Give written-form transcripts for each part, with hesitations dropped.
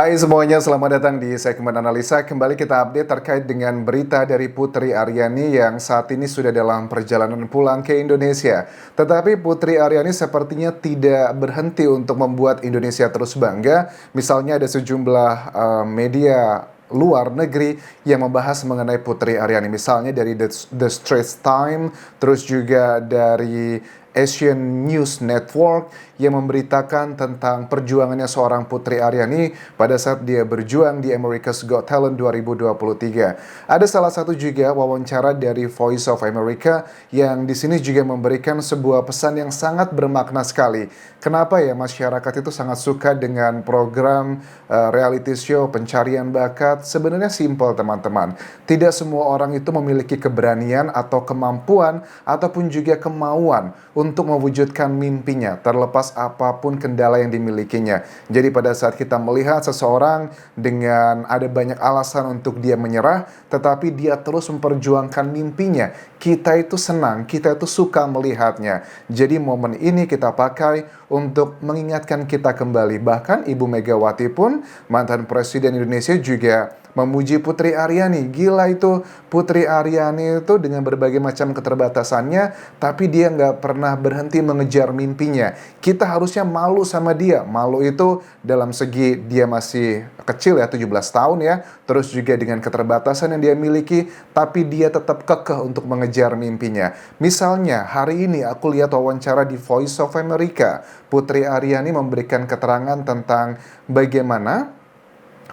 Hai semuanya, selamat datang di segmen analisa. Kembali kita update terkait dengan berita dari Putri Aryani yang saat ini sudah dalam perjalanan pulang ke Indonesia. Tetapi Putri Aryani sepertinya tidak berhenti untuk membuat Indonesia terus bangga. Misalnya ada sejumlah media luar negeri yang membahas mengenai Putri Aryani. Misalnya dari The Straits Times, terus juga dari Asian News Network yang memberitakan tentang perjuangannya seorang Putri Aryani pada saat dia berjuang di America's Got Talent 2023. Ada salah satu juga wawancara dari Voice of America yang di sini juga memberikan sebuah pesan yang sangat bermakna sekali. Kenapa ya masyarakat itu sangat suka dengan program reality show pencarian bakat? Sebenarnya simpel teman-teman. Tidak semua orang itu memiliki keberanian atau kemampuan ataupun juga kemauan untuk mewujudkan mimpinya, terlepas apapun kendala yang dimilikinya. Jadi pada saat kita melihat seseorang dengan ada banyak alasan untuk dia menyerah, tetapi dia terus memperjuangkan mimpinya, kita itu senang, kita itu suka melihatnya. Jadi momen ini kita pakai untuk mengingatkan kita kembali. Bahkan Ibu Megawati pun, mantan Presiden Indonesia, juga memuji Putri Aryani. Gila itu, Putri Aryani itu dengan berbagai macam keterbatasannya, tapi dia nggak pernah berhenti mengejar mimpinya. Kita harusnya malu sama dia. Malu itu dalam segi dia masih kecil ya, 17 tahun ya, terus juga dengan keterbatasan yang dia miliki, tapi dia tetap kekeh untuk mengejar mimpinya. Misalnya, hari ini aku lihat wawancara di Voice of America. Putri Aryani memberikan keterangan tentang bagaimana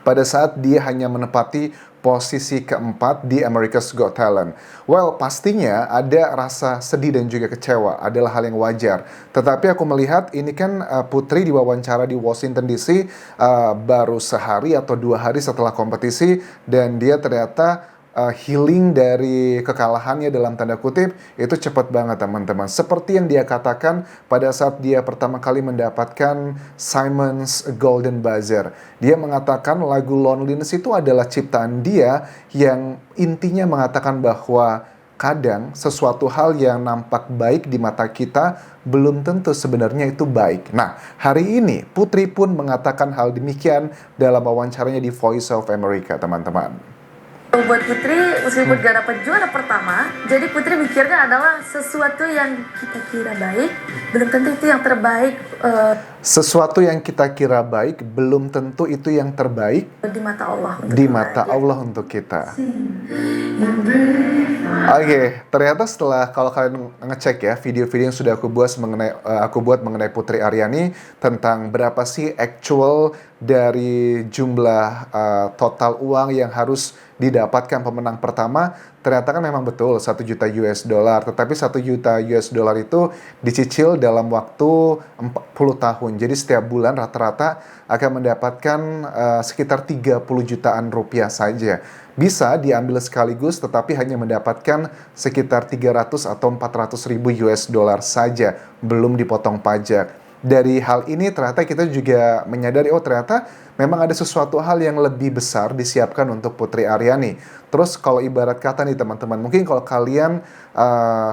pada saat dia hanya menepati posisi keempat di America's Got Talent. Well, pastinya ada rasa sedih dan juga kecewa, adalah hal yang wajar. Tetapi aku melihat ini kan Putri diwawancara di Washington DC baru sehari atau 2 hari setelah kompetisi, dan dia ternyata healing dari kekalahannya dalam tanda kutip itu cepat banget teman-teman. Seperti yang dia katakan pada saat dia pertama kali mendapatkan Simon's Golden Buzzer. Dia mengatakan lagu Loneliness itu adalah ciptaan dia yang intinya mengatakan bahwa kadang sesuatu hal yang nampak baik di mata kita belum tentu sebenarnya itu baik. Nah, hari ini Putri pun mengatakan hal demikian dalam wawancaranya di Voice of America, teman-teman. Buat Putri, meskipun gak dapet juara pertama, jadi Putri mikirnya adalah sesuatu yang kita kira baik, belum tentu itu yang terbaik. Sesuatu yang kita kira baik, belum tentu itu yang terbaik Di mata Allah. di mata Allah untuk kita. Oke, ternyata setelah kalau kalian ngecek ya video-video yang sudah aku buat mengenai Putri Aryani tentang berapa sih actual dari jumlah total uang yang harus didapatkan pemenang pertama, ternyata kan memang betul 1 juta US dollar. Tetapi 1 juta US dollar itu dicicil dalam waktu 40 tahun. Jadi setiap bulan rata-rata akan mendapatkan sekitar 30 jutaan rupiah saja. Bisa diambil sekaligus tetapi hanya mendapatkan sekitar 300 atau 400 ribu US dollar saja, belum dipotong pajak. Dari hal ini ternyata kita juga menyadari, oh ternyata memang ada sesuatu hal yang lebih besar disiapkan untuk Putri Aryani. Terus kalau ibarat kata nih teman-teman, mungkin kalau kalian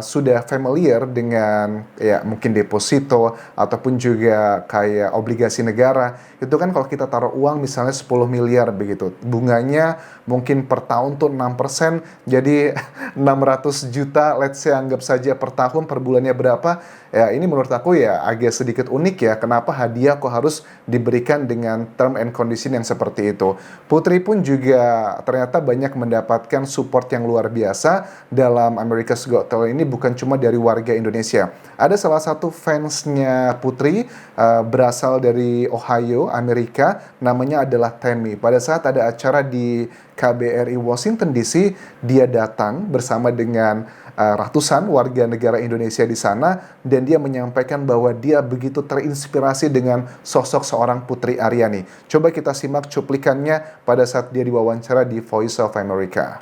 sudah familiar dengan ya mungkin deposito ataupun juga kayak obligasi negara, itu kan kalau kita taruh uang misalnya 10 miliar begitu, bunganya mungkin per tahun tuh 6%, jadi 600 juta let's say anggap saja per tahun, per bulannya berapa. Ya ini menurut aku ya agak sedikit unik ya, kenapa hadiah kok harus diberikan dengan term and condition yang seperti itu. Putri pun juga ternyata banyak mendapatkan support yang luar biasa dalam America's Got Talent ini, bukan cuma dari warga Indonesia. Ada salah satu fansnya Putri berasal dari Ohio, Amerika, namanya adalah Tammy. Pada saat ada acara di KBRI Washington DC, dia datang bersama dengan ratusan warga negara Indonesia di sana, dan dia menyampaikan bahwa dia begitu terinspirasi dengan sosok seorang Putri Aryani. Coba kita simak cuplikannya pada saat dia diwawancara di Voice of America.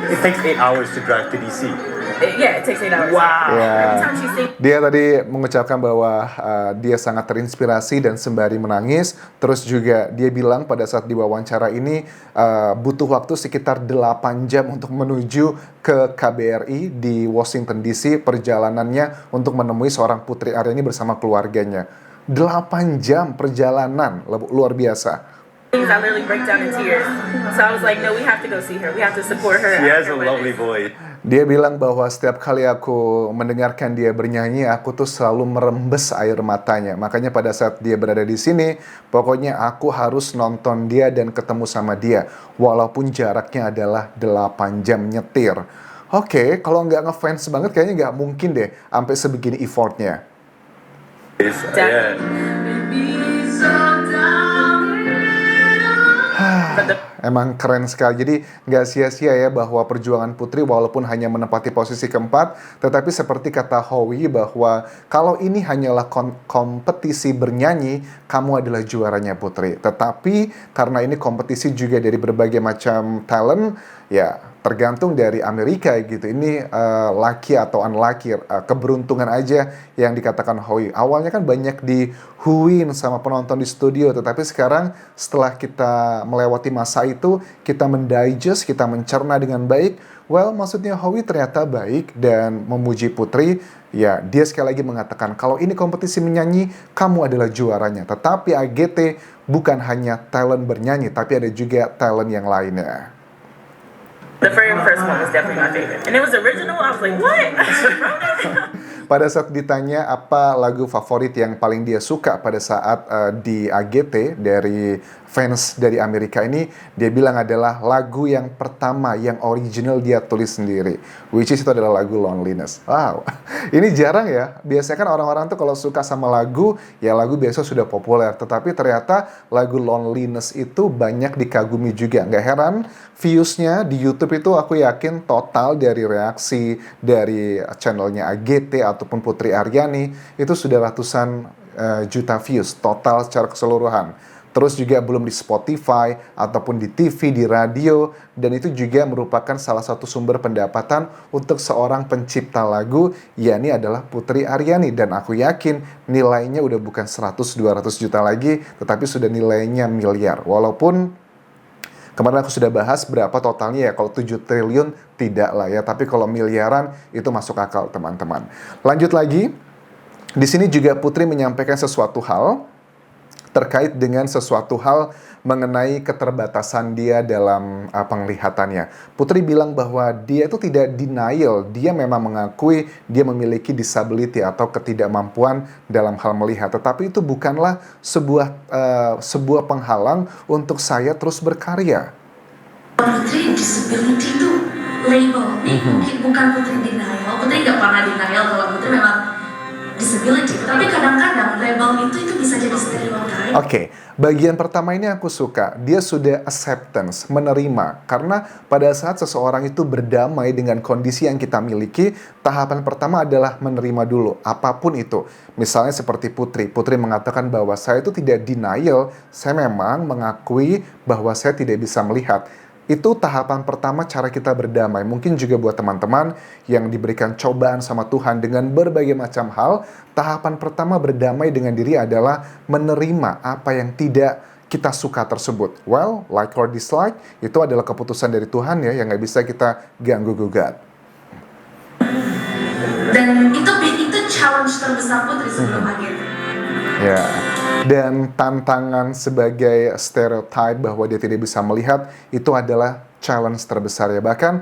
It takes 8 hours to drive to DC. Yeah, it takes 8 hours. Wow. Yeah. Every time she sings, Dia tadi mengucapkan bahwa dia sangat terinspirasi dan sembari menangis. Terus juga dia bilang pada saat diwawancara ini butuh waktu sekitar 8 jam untuk menuju ke KBRI di Washington DC, perjalanannya untuk menemui seorang Putri Aryani bersama keluarganya. 8 jam perjalanan, luar biasa. Things I literally break down in tears. So I was like, no, we have to go see her. We have to support her. She has a lovely voice. Dia bilang bahwa setiap kali aku mendengarkan dia bernyanyi, aku tuh selalu merembes air matanya. Makanya pada saat dia berada di sini, pokoknya aku harus nonton dia dan ketemu sama dia. Walaupun jaraknya adalah 8 jam nyetir. Oke, kalau nggak ngefans banget kayaknya nggak mungkin deh sampai sebegini effortnya. Yeah. Emang keren sekali. Jadi nggak sia-sia ya bahwa perjuangan Putri walaupun hanya menempati posisi keempat, tetapi seperti kata Howie bahwa kalau ini hanyalah kompetisi bernyanyi, kamu adalah juaranya Putri. Tetapi karena ini kompetisi juga dari berbagai macam talent, ya tergantung dari Amerika gitu. Ini lucky atau unlucky, keberuntungan aja yang dikatakan Howie. Awalnya kan banyak dihuin sama penonton di studio, tetapi sekarang setelah kita melewati masa itu, kita mendigest, kita mencerna dengan baik. Well, maksudnya Howie ternyata baik dan memuji Putri. Ya, dia sekali lagi mengatakan kalau ini kompetisi menyanyi, kamu adalah juaranya. Tetapi AGT bukan hanya talent bernyanyi, tapi ada juga talent yang lainnya. The very first one was definitely my favorite. And it was original. I was like, what? Pada saat ditanya apa lagu favorit yang paling dia suka pada saat di AGT dari fans dari Amerika ini, dia bilang adalah lagu yang pertama, yang original dia tulis sendiri, which is itu adalah lagu Loneliness. Wow, ini jarang ya. Biasanya kan orang-orang tuh kalau suka sama lagu, ya lagu biasa sudah populer. Tetapi ternyata lagu Loneliness itu banyak dikagumi juga. Nggak heran, views-nya di YouTube itu aku yakin total dari reaksi dari channelnya AGT ataupun Putri Aryani itu sudah ratusan juta views total secara keseluruhan. Terus juga belum di Spotify ataupun di TV, di radio, dan itu juga merupakan salah satu sumber pendapatan untuk seorang pencipta lagu, yakni adalah Putri Aryani. Dan aku yakin nilainya udah bukan 100-200 juta lagi, tetapi sudah nilainya miliar. Walaupun kemarin aku sudah bahas berapa totalnya ya, kalau 7 triliun tidak lah ya, tapi kalau miliaran itu masuk akal teman-teman. Lanjut lagi, di sini juga Putri menyampaikan sesuatu hal terkait dengan sesuatu hal mengenai keterbatasan dia dalam penglihatannya. Putri bilang bahwa dia itu tidak denial, dia memang mengakui dia memiliki disability atau ketidakmampuan dalam hal melihat, tetapi itu bukanlah sebuah penghalang untuk saya terus berkarya. Putri disability itu label, mungkin bukan Putri denial. Putri nggak pernah denial kalau Putri memang disability, tapi kadang-kadang label itu bisa jadi stereotype. Oke, bagian pertama ini aku suka. Dia sudah acceptance, menerima. Karena pada saat seseorang itu berdamai dengan kondisi yang kita miliki, tahapan pertama adalah menerima dulu, apapun itu. Misalnya seperti Putri. Putri mengatakan bahwa saya itu tidak denial, saya memang mengakui bahwa saya tidak bisa melihat. Itu tahapan pertama cara kita berdamai. Mungkin juga buat teman-teman yang diberikan cobaan sama Tuhan dengan berbagai macam hal, tahapan pertama berdamai dengan diri adalah menerima apa yang tidak kita suka tersebut. Well, like or dislike, itu adalah keputusan dari Tuhan ya, yang nggak bisa kita ganggu-gugat. Dan itu challenge terbesar Putri sebelum AGT. Ya, dan tantangan sebagai stereotype bahwa dia tidak bisa melihat itu adalah challenge terbesar ya. Bahkan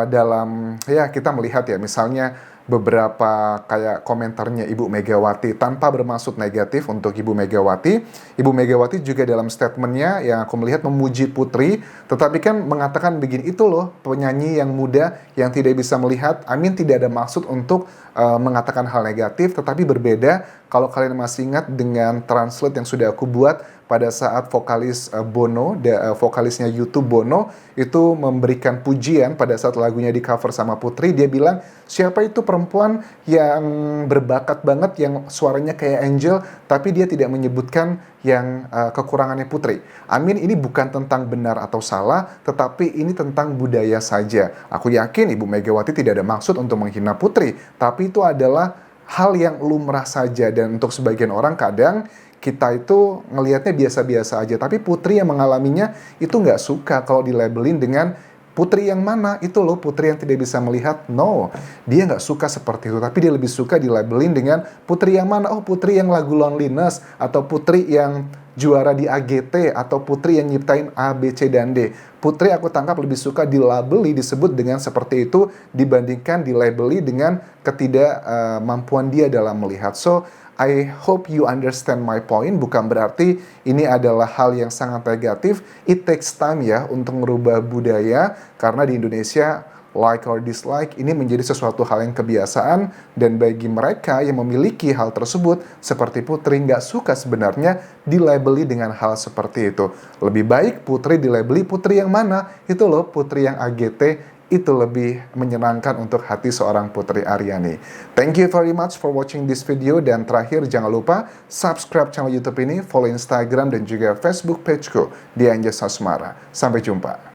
dalam ya kita melihat ya misalnya beberapa kayak komentarnya Ibu Megawati tanpa bermaksud negatif untuk Ibu Megawati. Ibu Megawati juga dalam statementnya yang aku melihat memuji Putri, tetapi kan mengatakan begini, itu loh penyanyi yang muda yang tidak bisa melihat. Amin tidak ada maksud untuk mengatakan hal negatif, tetapi berbeda kalau kalian masih ingat dengan translate yang sudah aku buat pada saat vokalis Bono, vokalisnya YouTube Bono, itu memberikan pujian pada saat lagunya di cover sama Putri. Dia bilang, siapa itu perempuan yang berbakat banget, yang suaranya kayak angel, tapi dia tidak menyebutkan yang kekurangannya Putri. Amin, ini bukan tentang benar atau salah, tetapi ini tentang budaya saja. Aku yakin Ibu Megawati tidak ada maksud untuk menghina Putri, tapi itu adalah hal yang lumrah saja, dan untuk sebagian orang kadang kita itu ngelihatnya biasa-biasa aja, tapi putri yang mengalaminya itu nggak suka kalau dilabelin dengan putri yang mana. Itu loh putri yang tidak bisa melihat. No, dia nggak suka seperti itu, tapi dia lebih suka dilabelin dengan putri yang mana. Oh, putri yang lagu Loneliness, atau putri yang juara di AGT, atau putri yang nyiptain A, B, C, dan D. Putri aku tangkap lebih suka dilabeli, disebut dengan seperti itu, dibandingkan dilabeli dengan ketidakmampuan dia dalam melihat. So, I hope you understand my point. Bukan berarti ini adalah hal yang sangat negatif. It takes time ya untuk merubah budaya, karena di Indonesia like or dislike ini menjadi sesuatu hal yang kebiasaan, dan bagi mereka yang memiliki hal tersebut seperti putri nggak suka sebenarnya dilabeli dengan hal seperti itu. Lebih baik putri dilabeli putri yang mana, itu loh putri yang AGT, itu lebih menyenangkan untuk hati seorang Putri Aryani. Thank you very much for watching this video, dan terakhir jangan lupa subscribe channel YouTube ini, follow Instagram dan juga Facebook pageku di Anjas Asmara. Sampai jumpa.